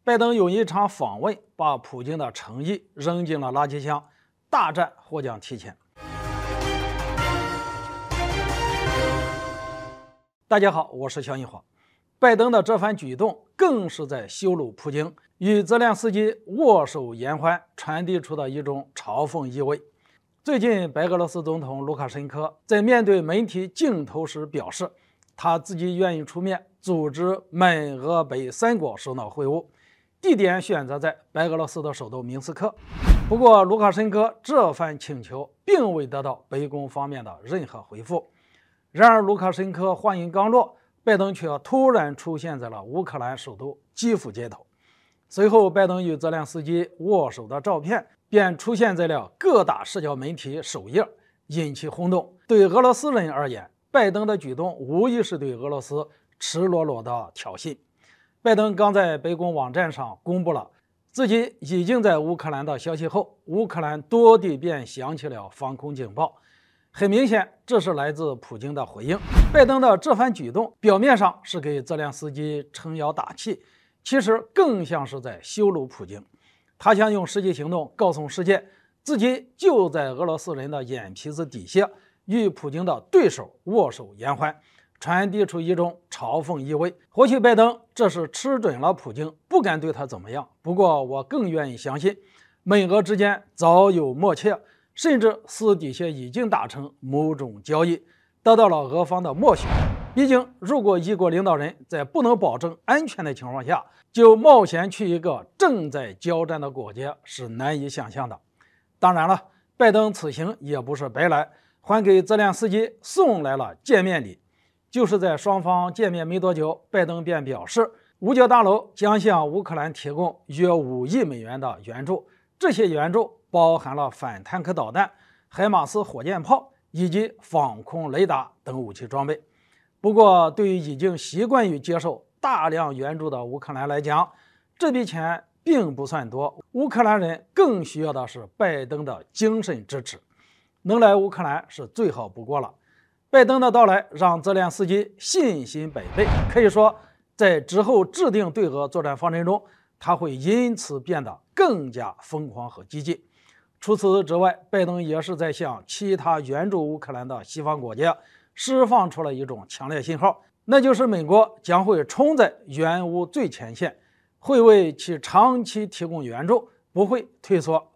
拜登用一场访问把普京的诚意扔进了垃圾箱，大战或将提前。大家好，我是肖一华。拜登的这番举动更是在羞辱普京，与泽连斯基握手言欢，传递出的一种嘲讽意味。最近，白俄罗斯总统卢卡申科在面对媒体镜头时表示，他自己愿意出面组织美俄北三国首脑会晤，地点选择在白俄罗斯的首都明斯克。不过，卢卡申科这番请求并未得到白宫方面的任何回复。然而，卢卡申科话音刚落，拜登却突然出现在了乌克兰首都基辅街头。随后，拜登与泽连斯基握手的照片便出现在了各大社交媒体首页，引起轰动。对俄罗斯人而言，拜登的举动无疑是对俄罗斯赤裸裸的挑衅。拜登刚在白宫网站上公布了自己已经在乌克兰的消息后，乌克兰多地便响起了防空警报。很明显，这是来自普京的回应。拜登的这番举动表面上是给泽连斯基撑腰打气，其实更像是在羞辱普京。他想用实际行动告诉世界，自己就在俄罗斯人的眼皮子底下，与普京的对手握手言欢，传递出一种嘲讽意味。或许拜登这是吃准了普京不敢对他怎么样，不过我更愿意相信，美俄之间早有默契，甚至私底下已经达成某种交易，得到了俄方的默许。毕竟，如果一国领导人在不能保证安全的情况下，就冒险去一个正在交战的国家，是难以想象的。当然了，拜登此行也不是白来，还给泽连斯基送来了见面礼。就是在双方见面没多久，拜登便表示，五角大楼将向乌克兰提供约5亿美元的援助，这些援助包含了反坦克导弹、海马斯火箭炮以及防空雷达等武器装备。不过，对于已经习惯于接受大量援助的乌克兰来讲，这笔钱并不算多。乌克兰人更需要的是拜登的精神支持，能来乌克兰是最好不过了。拜登的到来让泽连斯基信心百倍，可以说，在之后制定对俄作战方针中，他会因此变得更加疯狂和激进。除此之外，拜登也是在向其他援助乌克兰的西方国家释放出了一种强烈信号，那就是美国将会冲在援乌最前线，会为其长期提供援助，不会退缩。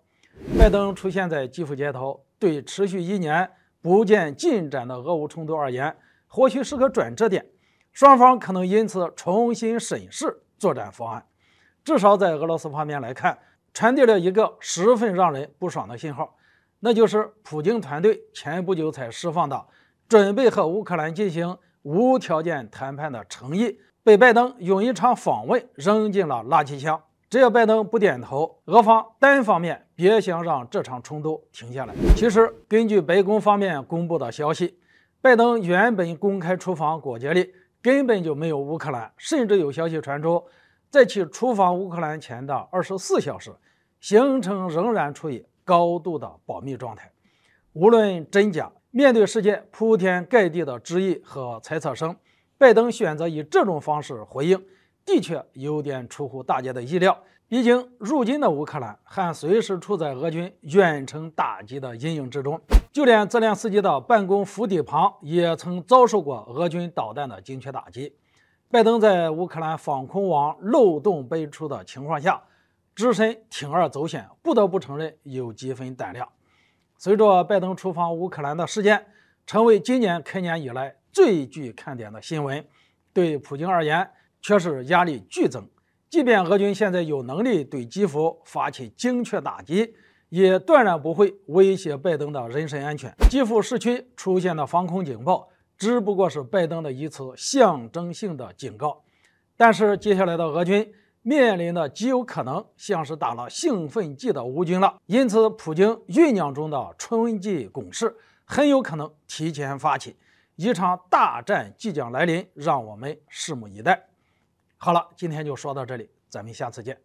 拜登出现在基辅街头，对持续1年不见进展的俄乌冲突而言，或许是个转折点，双方可能因此重新审视作战方案。至少在俄罗斯方面来看，传递了一个十分让人不爽的信号，那就是普京团队前不久才释放的准备和乌克兰进行无条件谈判的诚意，被拜登用一场访问扔进了垃圾箱。只要拜登不点头，俄方单方面别想让这场冲突停下来。其实，根据白宫方面公布的消息，拜登原本公开出访国家里根本就没有乌克兰，甚至有消息传出，在其出访乌克兰前的24小时，行程仍然处于高度的保密状态。无论真假，面对世界铺天盖地的质疑和猜测声，拜登选择以这种方式回应，的确有点出乎大家的意料。毕竟，如今的乌克兰还随时处在俄军远程打击的阴影之中，就连泽连斯基的办公府邸旁也曾遭受过俄军导弹的精确打击。拜登在乌克兰防空网漏洞百出的情况下，只身铤而走险，不得不承认有几分胆量。随着拜登出访乌克兰的事件成为今年开年以来最具看点的新闻，对普京而言却是压力剧增。即便俄军现在有能力对基辅发起精确打击，也断然不会威胁拜登的人身安全。基辅市区出现的防空警报只不过是拜登的一次象征性的警告，但是接下来的俄军面临的极有可能像是打了兴奋剂的乌军了。因此，普京酝酿中的春季攻势很有可能提前发起，一场大战即将来临，让我们拭目以待。好了，今天就说到这里，咱们下次见。